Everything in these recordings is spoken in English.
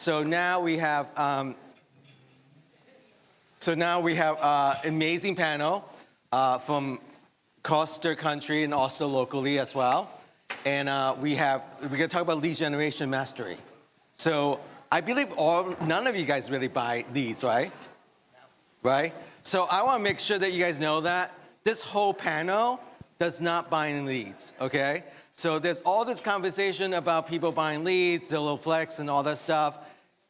So now we have amazing panel from across the country and also locally as well. And we're gonna talk about lead generation mastery. So I believe none of you guys really buy leads, right? Right? So I wanna make sure that you guys know that this whole panel does not buy any leads, okay? So there's all this conversation about people buying leads, Zillow Flex and all that stuff.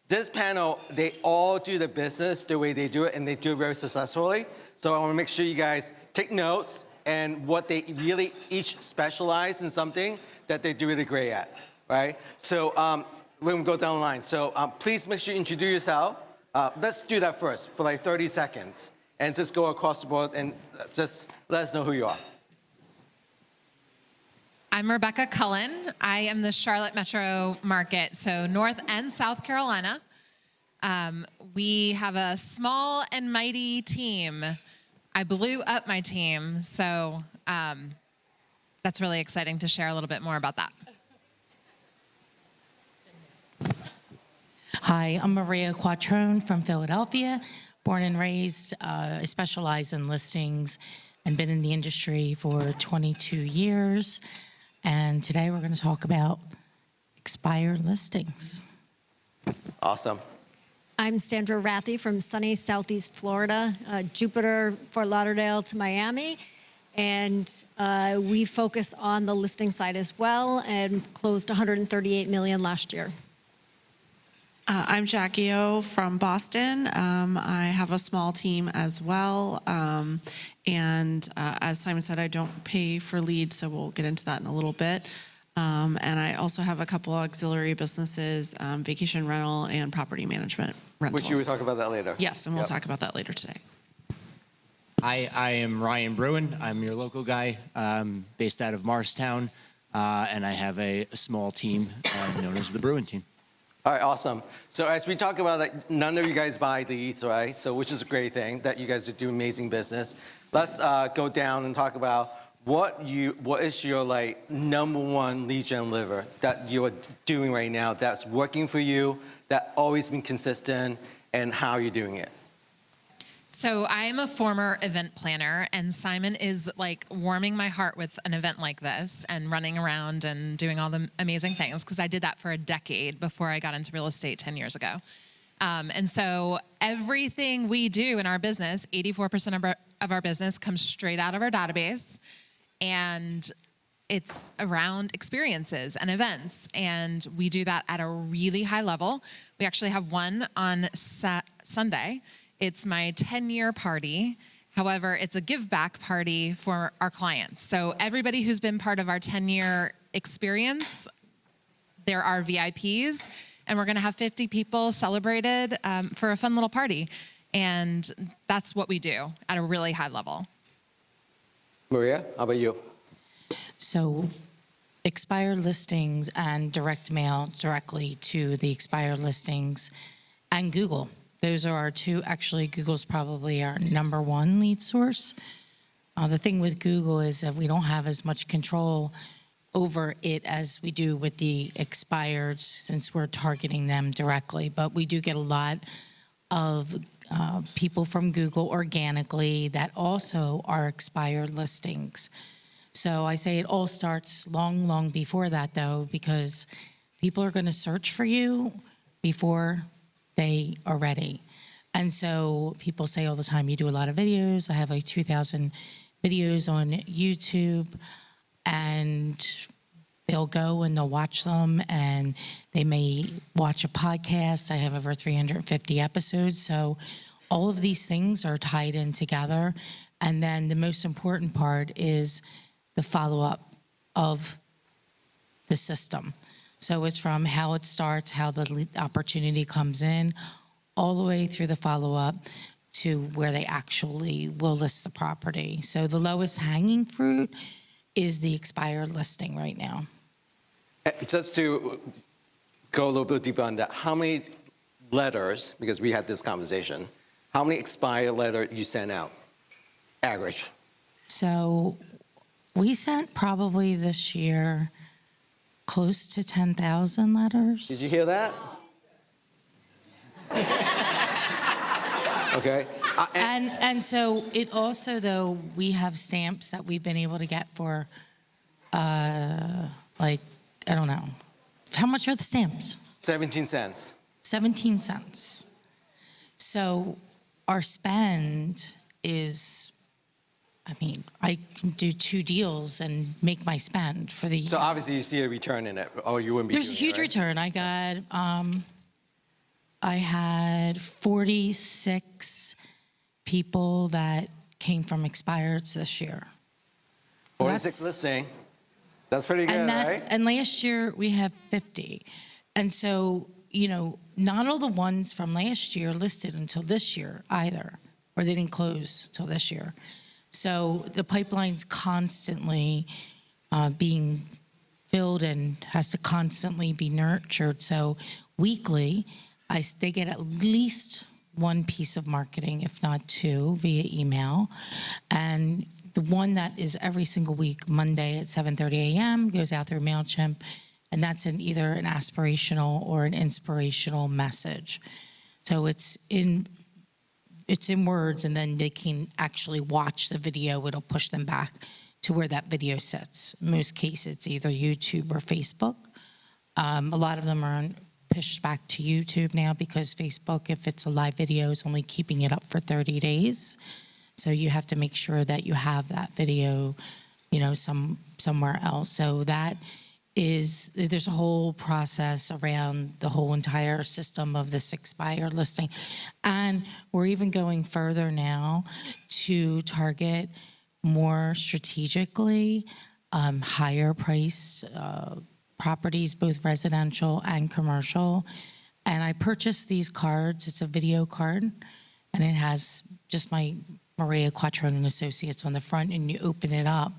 This panel, they all do the business the way they do it, and they do it very successfully. So I wanna make sure you guys take notes and what they really each specialize in something that they do really great at, right? So when we go down the line, so please make sure you introduce yourself. Let's do that first for like 30 seconds and just go across the board and just let us know who you are. I'm Rebecca Cullen. I am the Charlotte Metro Market, so North and South Carolina. We have a small and mighty team. I blew up my team, so that's really exciting to share a little bit more about that. Hi, I'm Maria Quattrone from Philadelphia, born and raised. I specialize in listings and been in the industry for 22 years. And today we're going to talk about expired listings. Awesome. I'm Sandra Rathie from sunny Southeast Florida, Jupiter, Fort Lauderdale to Miami. And we focus on the listing side as well and closed 138 million last year. I'm Jackie O from Boston. I have a small team as well. As Simon said, I don't pay for leads, so we'll get into that in a little bit. And I also have a couple auxiliary businesses, vacation rental and property management rentals. Which you will talk about that later. Yes, and we'll talk about that later today. I am Ryan Bruin. I'm your local guy, based out of Morristown, and I have a small team known as the Bruin team. All right, awesome. So as we talk about that, none of you guys buy leads, right? So which is a great thing that you guys do amazing business. Let's go down and talk about what is your like number one lead gen lever that you're doing right now that's working for you, that always been consistent, and how you're doing it. So I am a former event planner, and Simon is like warming my heart with an event like this and running around and doing all the amazing things, because I did that for a decade before I got into real estate 10 years ago. And so everything we do in our business, 84% of our business comes straight out of our database, and it's around experiences and events, and we do that at a really high level. We actually have one on Sunday. It's my 10-year party. However, it's a give back party for our clients. So everybody who's been part of our 10-year experience, they're our VIPs, and we're gonna have 50 people celebrated for a fun little party. And that's what we do at a really high level. Maria, how about you? So expired listings and direct mail directly to the expired listings and Google. Those are our two. Actually, Google's probably our number one lead source. The thing with Google is that we don't have as much control over it as we do with the expireds, since we're targeting them directly. But we do get a lot of people from Google organically that also are expired listings. So I say it all starts long, long before that, though, because people are going to search for you before they are ready. And so people say all the time, you do a lot of videos. I have like 2,000 videos on YouTube, and they'll go and they'll watch them, and they may watch a podcast. I have over 350 episodes. So all of these things are tied in together. And then the most important part is the follow-up of the system. So it's from how it starts, how the opportunity comes in, all the way through the follow-up to where they actually will list the property. So the lowest hanging fruit is the expired listing right now. Just to go a little bit deeper on that, how many letters, because we had this conversation, how many expired letters you sent out, average? So we sent probably this year close to 10,000 letters. Did you hear that? Okay? And so it also, though, we have stamps that we've been able to get for, like, I don't know. How much are the stamps? 17 cents. 17 cents. So our spend is, I mean, I can do 2 deals and make my spend for the year. So obviously you see a return in it, or you wouldn't be There's a doing huge it, right? return. I had 46 people that came from expireds this year. 46 That's- listing. That's pretty good, right? And last year we had 50. And so, not all the ones from last year listed until this year either, or they didn't close till this year. So the pipeline's constantly being filled and has to constantly be nurtured. So weekly, they get at least 1 piece of marketing, if not 2, via email. And the one that is every single week, Monday at 7:30 a.m., goes out through MailChimp, and that's either an aspirational or an inspirational message. So it's in words, and then they can actually watch the video. It'll push them back to where that video sits. In most cases, it's either YouTube or Facebook. A lot of them are pushed back to YouTube now because Facebook, if it's a live video, is only keeping it up for 30 days. So you have to make sure that you have that video, somewhere else. So there's a whole process around the whole entire system of this expired listing. And we're even going further now to target more strategically higher price properties, both residential and commercial. And I purchased these cards. It's a video card, and it has just my Maria Quattrone and Associates on the front, and you open it up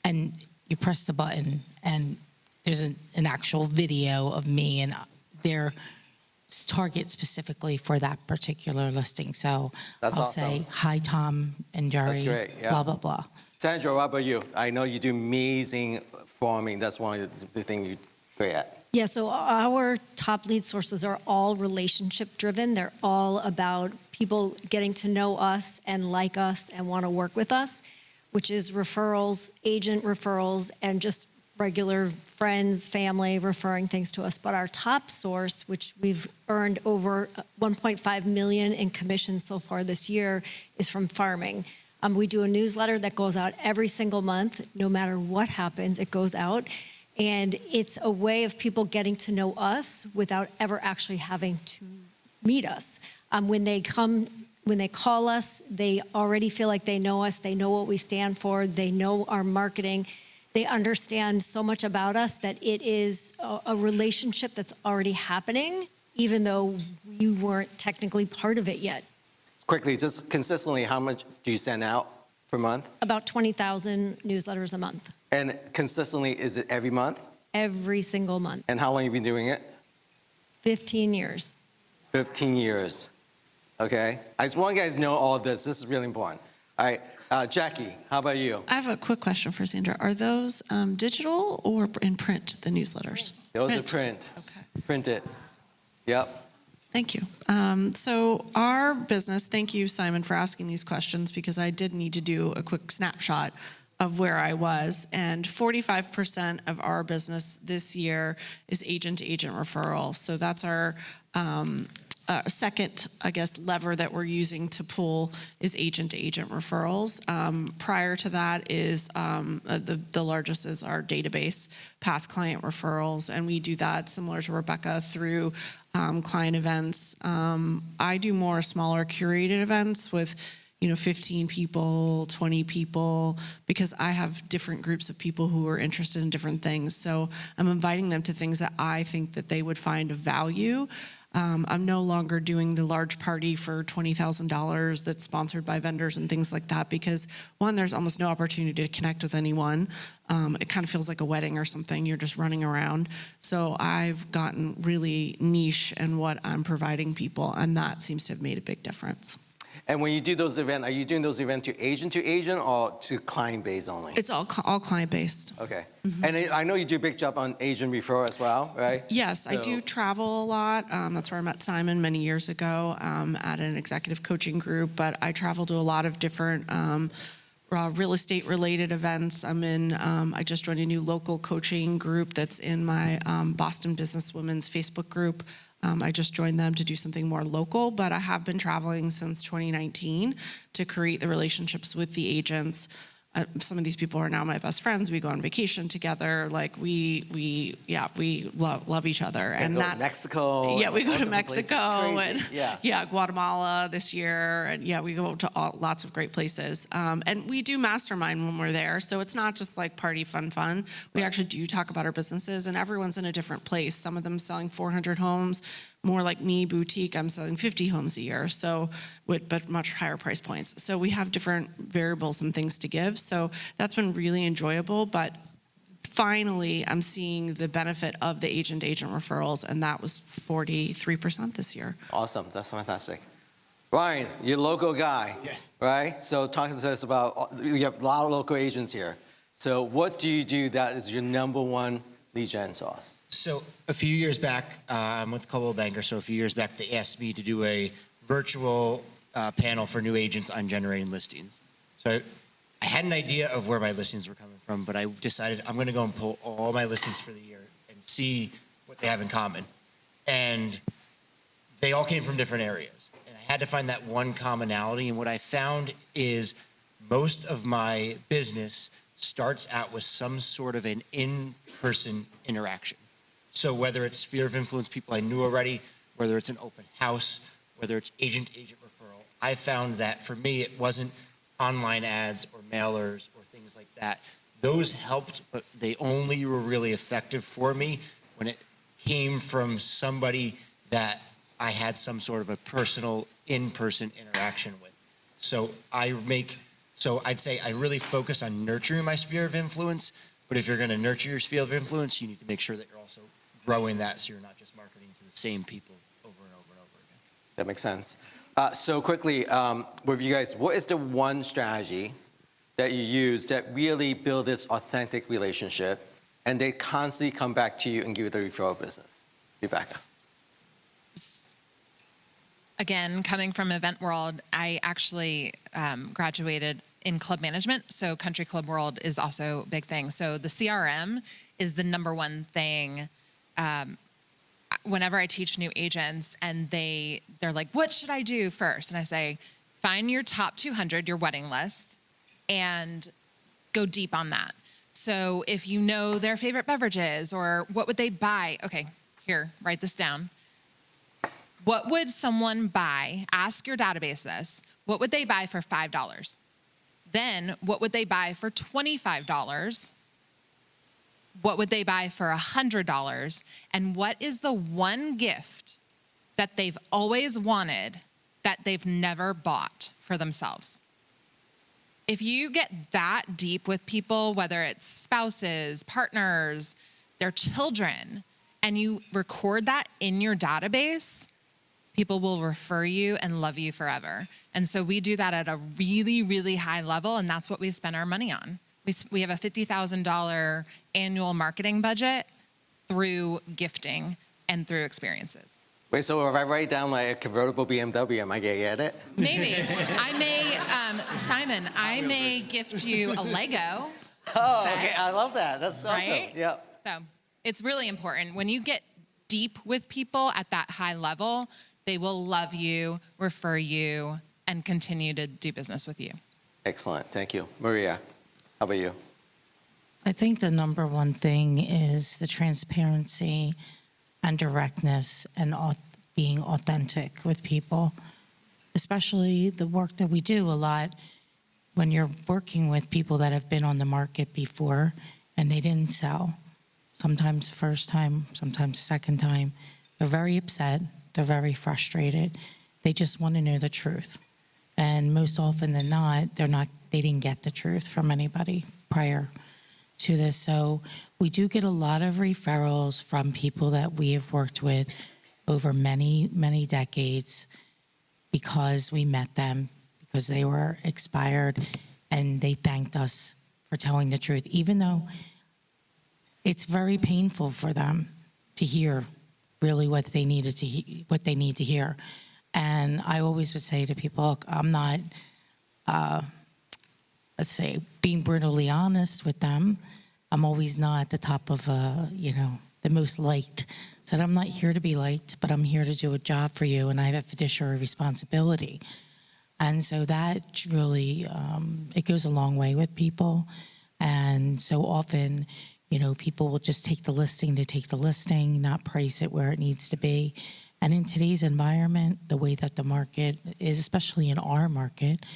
and you press the button, and there's an actual video of me, and they're target specifically for that particular listing. So That's I'll awesome. say, hi, Tom and Jerry, That's great, yeah. blah, blah, blah. Sandra, what about you? I know you do amazing farming. That's one of the things you're great at. Yeah, so our top lead sources are all relationship driven. They're all about people getting to know us and like us and want to work with us, which is referrals, agent referrals, and just regular friends, family referring things to us. But our top source, which we've earned over 1.5 million in commissions so far this year, is from farming. We do a newsletter that goes out every single month. No matter what happens, it goes out. And it's a way of people getting to know us without ever actually having to meet us. When they call us, they already feel like they know us. They know what we stand for. They know our marketing. They understand so much about us that it is a relationship that's already happening, even though we weren't technically part of it yet. Quickly, just consistently, how much do you send out per month? About 20,000 newsletters a month, And consistently, is it every month? every single month, And how long have you been doing it? 15 years. 15 years. Okay? I just want you guys to know all of this. This is really important. All right. Jackie, how about you? I have a quick question for Sandra. Are those digital or in print, the newsletters? Those are print. Okay. Print it. Yep. Thank you. So our business, thank you, Simon, for asking these questions, because I did need to do a quick snapshot of where I was. And 45% of our business this year is agent-to-agent referral. So that's our second, I guess, lever that we're using to pull is agent-to-agent referrals. Prior to that is the largest is our database, past client referrals, and we do that similar to Rebecca through client events. I do more smaller curated events with 15 people, 20 people, because I have different groups of people who are interested in different things. So I'm inviting them to things that I think that they would find of value. I'm no longer doing the large party for $20,000 that's sponsored by vendors and things like that, because one, there's almost no opportunity to connect with anyone. It kind of feels like a wedding or something. You're just running around. So I've gotten really niche in what I'm providing people, and that seems to have made a big difference. And when you do those events, are you doing those events to agent or to client base only? It's all client based. Okay. And I know you do a big job on agent referral as well, right? Yes, I So- do travel a lot. That's where I met Simon many years ago at an executive coaching group. But I travel to a lot of different real estate related events. I just joined a new local coaching group that's in my Boston Businesswomen's Facebook group. I just joined them to do something more local, but I have been traveling since 2019 to create the relationships with the agents. Some of these people are now my best friends. We go on vacation together. Like we love each other. And go to Mexico. Yeah, we go to multiple places. Mexico It's crazy. and Guatemala this year, and we go to lots of great places. And we do mastermind when we're there, so it's not just like party fun. We actually do talk about our businesses, and everyone's in a different place. Some of them selling 400 homes. More like me, boutique, I'm selling 50 homes a year, but much higher price points. So we have different variables and things to give. So that's been really enjoyable, but finally I'm seeing the benefit of the agent-agent referrals, and that was 43% this year. Awesome. That's fantastic. Ryan, you're a local guy, right? So talk to us about, you have a lot of local agents here. So what do you do that is your number one lead gen sauce? So a few years back, I'm with Coldwell Banker, so a few years back, they asked me to do a virtual panel for new agents on generating listings. So I had an idea of where my listings were coming from, but I decided I'm going to go and pull all my listings for the year and see what they have in common. And they all came from different areas. And I had to find that one commonality. And what I found is most of my business starts out with some sort of an in-person interaction. So whether it's sphere of influence, people I knew already, whether it's an open house, whether it's agent-agent referral, I found that for me, it wasn't online ads or mailers or things like that. Those helped, but they only were really effective for me when it came from somebody that I had some sort of a personal in-person interaction with. So I'd say I really focus on nurturing my sphere of influence, but if you're going to nurture your sphere of influence, you need to make sure that you're also growing that so you're not just marketing to the same people over and over and over again. That makes sense. So quickly, with you guys, what is the one strategy that you use that really build this authentic relationship and they constantly come back to you and give you the referral business? Rebecca. Again, coming from event world, I actually graduated in club management. So country club world is also a big thing. So the CRM is the number one thing. Whenever I teach new agents and they're like, what should I do first? And I say, find your top 200, your wedding list, and go deep on that. So if you know their favorite beverages or what would they buy? Okay, here, write this down. What would someone buy? Ask your database this. What would they buy for $5? Then what would they buy for $25? What would they buy for $100? And what is the one gift that they've always wanted that they've never bought for themselves? If you get that deep with people, whether it's spouses, partners, their children, and you record that in your database, people will refer you and love you forever. And so we do that at a really, really high level, and that's what we spend our money on. We have a $50,000 annual marketing budget through gifting and through experiences. Wait, so if I write down like a convertible BMW, am I gonna get it? Maybe. I may, Simon, I may gift you a Lego. Oh, set, okay, I love that. That's awesome. right? Yep. So it's really important. When you get deep with people at that high level, they will love you, refer you, and continue to do business with you. Excellent. Thank you. Maria, how about you? I think the number one thing is the transparency and directness and being authentic with people, especially the work that we do a lot when you're working with people that have been on the market before and they didn't sell. Sometimes first time, sometimes second time. They're very upset. They're very frustrated. They just want to know the truth. And most often than not, they didn't get the truth from anybody prior to this. So we do get a lot of referrals from people that we have worked with over many, many decades. because we met them, because they were expired, and they thanked us for telling the truth, even though it's very painful for them to hear really what they needed to what they need to hear. And I always would say to people, look, I'm not, let's say, being brutally honest with them. I'm always not at the top of, the most liked. Said, I'm not here to be liked, but I'm here to do a job for you, and I have a fiduciary responsibility. And so that really, it goes a long way with people. And so often, people will just take the listing to take the listing, not price it where it needs to be. And in today's environment, the way that the market is, especially in our market,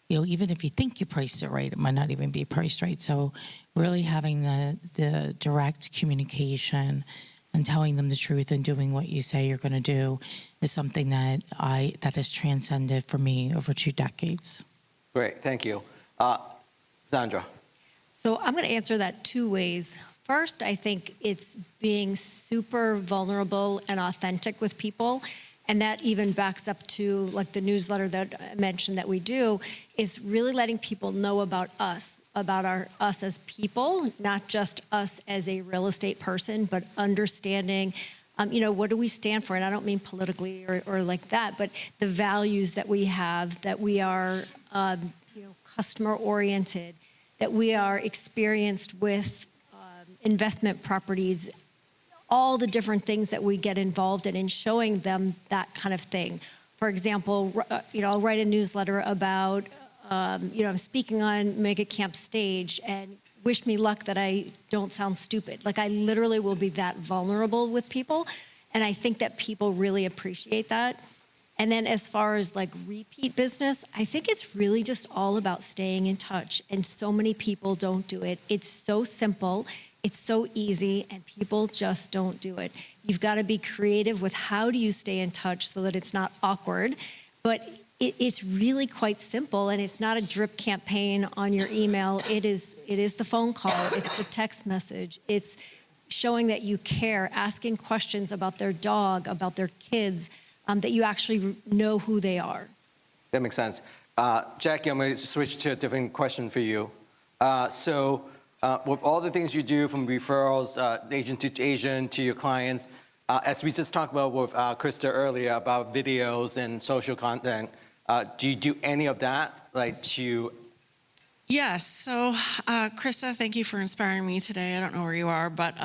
even if you think you priced it right, it might not even be priced right. So really having the direct communication and telling them the truth and doing what you say you're going to do is something that has transcended for me over 2 decades. Great, thank you. Sandra. So I'm going to answer that 2 ways. First, I think it's being super vulnerable and authentic with people. And that even backs up to like the newsletter that I mentioned that we do, is really letting people know about us, about us as people, not just us as a real estate person, but understanding, what do we stand for? And I don't mean politically or like that, but the values that we have, that we are, customer oriented, that we are experienced with investment properties, all the different things that we get involved in showing them that kind of thing. For example, I'll write a newsletter about, I'm speaking on Mega Camp stage, and wish me luck that I don't sound stupid. Like, I literally will be that vulnerable with people, and I think that people really appreciate that. And then as far as like repeat business, I think it's really just all about staying in touch, and so many people don't do it. It's so simple. It's so easy, and people just don't do it. You've got to be creative with how do you stay in touch so that it's not awkward. But it's really quite simple, and it's not a drip campaign on your email. It is the phone call. It's the text message. It's showing that you care, asking questions about their dog, about their kids, that you actually know who they are. That makes sense. Jackie, I'm going to switch to a different question for you. With all the things you do, from referrals, agent to agent, to your clients, as we just talked about with Krista earlier about videos and social content, do you do any of that? Yes. So, Krista, thank you for inspiring me today. I don't know where you are, but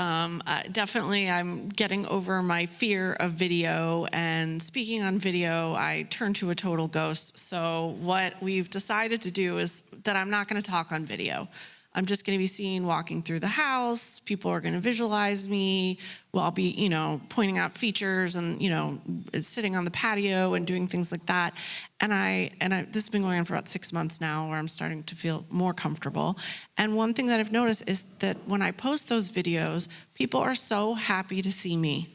definitely I'm getting over my fear of video. And speaking on video, I turn to a total ghost. So what we've decided to do is that I'm not going to talk on video. I'm just going to be seen walking through the house. People are going to visualize me. Well, I'll be, pointing out features and, sitting on the patio and doing things like that. And this has been going on for about 6 months now, where I'm starting to feel more comfortable. And one thing that I've noticed is that when I post those videos, people are so happy to see me.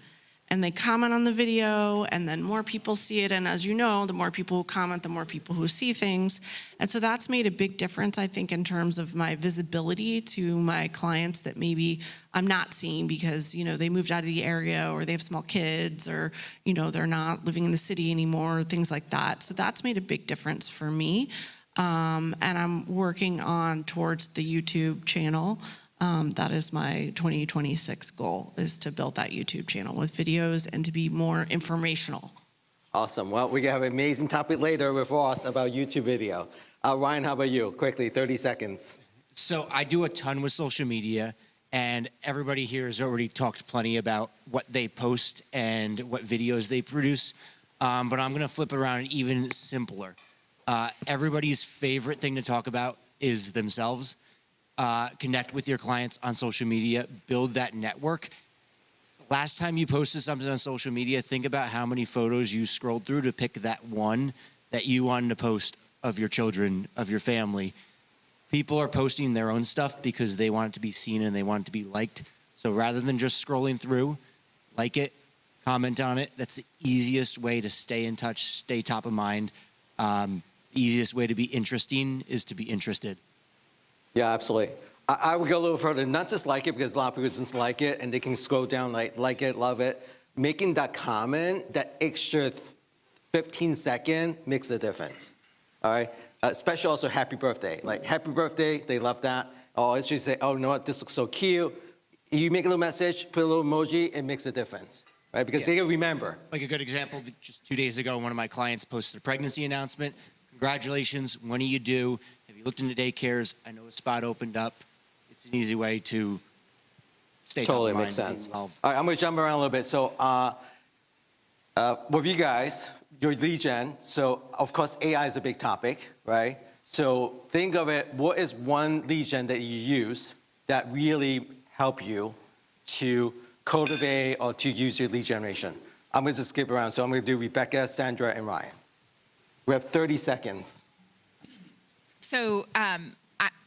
And they comment on the video, and then more people see it. And as you know, the more people who comment, the more people who see things. And so that's made a big difference, I think, in terms of my visibility to my clients that maybe I'm not seeing because, they moved out of the area, or they have small kids, or, they're not living in the city anymore, things like that. So that's made a big difference for me. And I'm working on towards the YouTube channel. That is my 2026 goal, is to build that YouTube channel with videos and to be more informational. Awesome. Well, we have an amazing topic later with Ross about YouTube video. Ryan, how about you? Quickly, 30 seconds. So I do a ton with social media, and everybody here has already talked plenty about what they post and what videos they produce. But I'm going to flip it around and even simpler. Everybody's favorite thing to talk about is themselves. Connect with your clients on social media, build that network. Last time you posted something on social media, think about how many photos you scrolled through to pick that one that you wanted to post of your children, of your family. People are posting their own stuff because they want it to be seen and they want it to be liked. So rather than just scrolling through, like it, comment on it. That's the easiest way to stay in touch, stay top of mind. Easiest way to be interesting is to be interested. Yeah, absolutely. I would go a little further, not just like it, because a lot of people just like it, and they can scroll down, like it, love it. Making that comment, that extra 15-second makes a difference. All right? Especially also happy birthday. Like, happy birthday, they love that. Oh, it's just say, oh, you know what, this looks so cute. You make a little message, put a little emoji, it makes a difference, right? Because they remember. Like a good example, just 2 days ago, one of my clients posted a pregnancy announcement. Congratulations, when are you due? Have you looked into daycares? I know a spot opened up. It's an easy way to stay top of Totally mind makes and be sense. involved. All right, I'm gonna jump around a little bit. So with you guys, your lead gen, so of course AI is a big topic, right? So think of it, what is one lead gen that you use that really help you to cultivate or to use your lead generation? I'm gonna just skip around. So I'm gonna do Rebecca, Sandra, and Ryan. We have 30 seconds. So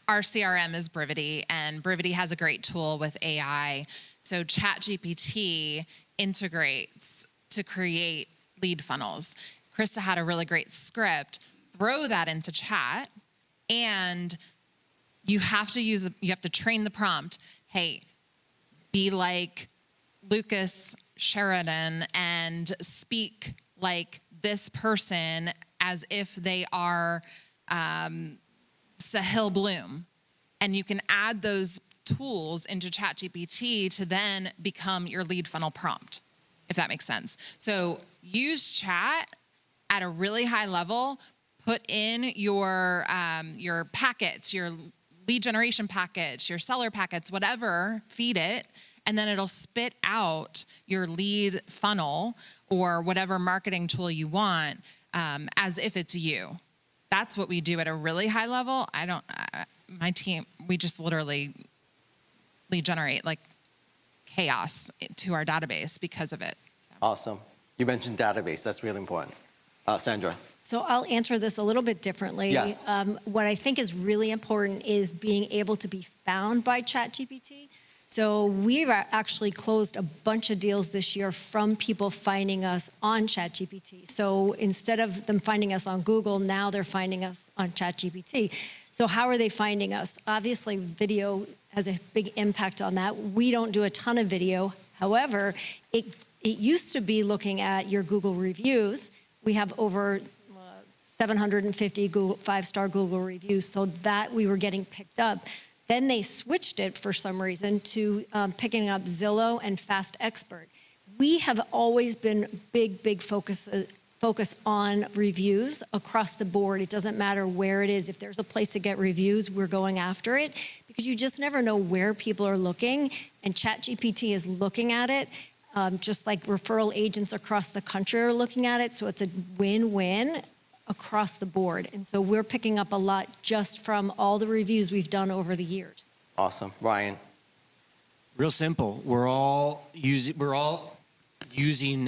our CRM is Brivity, and Brivity has a great tool with AI. So ChatGPT integrates to create lead funnels. Krista had a really great script. Throw that into chat, and you have to train the prompt. Hey, be like Lucas Sheridan and speak like this person as if they are Sahil Bloom. And you can add those tools into ChatGPT to then become your lead funnel prompt, if that makes sense. So use chat at a really high level, put in your packets, your lead generation packets, your seller packets, whatever, feed it, and then it'll spit out your lead funnel or whatever marketing tool you want as if it's you. That's what we do at a really high level. My team, we just literally lead generate like chaos to our database because of it. Awesome. You mentioned database, that's really important. Sandra. So I'll answer this a little bit differently. Yes. What I think is really important is being able to be found by ChatGPT. So we've actually closed a bunch of deals this year from people finding us on ChatGPT. So instead of them finding us on Google, now they're finding us on ChatGPT. So how are they finding us? Obviously, video has a big impact on that. We don't do a ton of video. However, it used to be looking at your Google reviews. We have over 750 five-star Google reviews, so that we were getting picked up. Then they switched it for some reason to picking up Zillow and Fast Expert. We have always been big focus on reviews across the board. It doesn't matter where it is. If there's a place to get reviews, we're going after it because you just never know where people are looking, and ChatGPT is looking at it. Just like referral agents across the country are looking at it. So it's a win-win across the board. And so we're picking up a lot just from all the reviews we've done over the years. Awesome. Ryan. Real simple. We're all using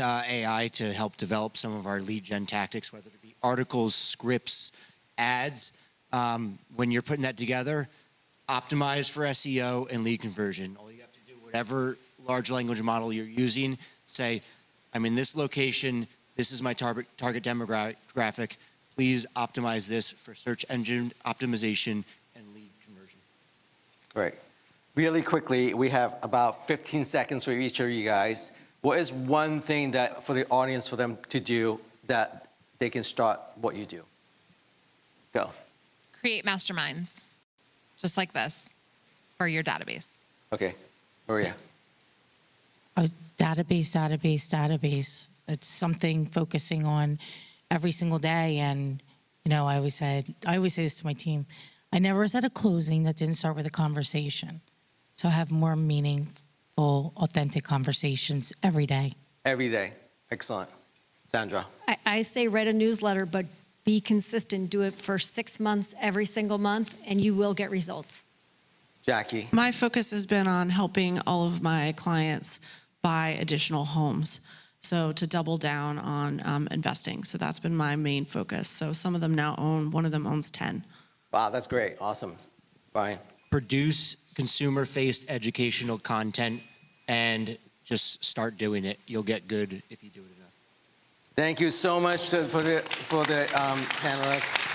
AI to help develop some of our lead gen tactics, whether it be articles, scripts, ads. When you're putting that together, optimize for SEO and lead conversion. All you have to do, whatever large language model you're using, say, I'm in this location, this is my target demographic, please optimize this for search engine optimization and lead conversion. Great. Really quickly, we have about 15 seconds for each of you guys. What is one thing that for the audience, for them to do that they can start what you do? Go. Create masterminds, just like this, for your database. Okay. Maria. Database. It's something focusing on every single day. And, I always say this to my team. I never was at a closing that didn't start with a conversation. So I have more meaningful, authentic conversations every day. Every day. Excellent. Sandra. I say write a newsletter, but be consistent. Do it for 6 months, every single month, and you will get results. Jackie. My focus has been on helping all of my clients buy additional homes. So to double down on investing. So that's been my main focus. So some of them now one of them owns 10. Wow, that's great. Awesome. Brian. Produce consumer-faced educational content and just start doing it. You'll get good if you do it enough. Thank you so much for the panelists.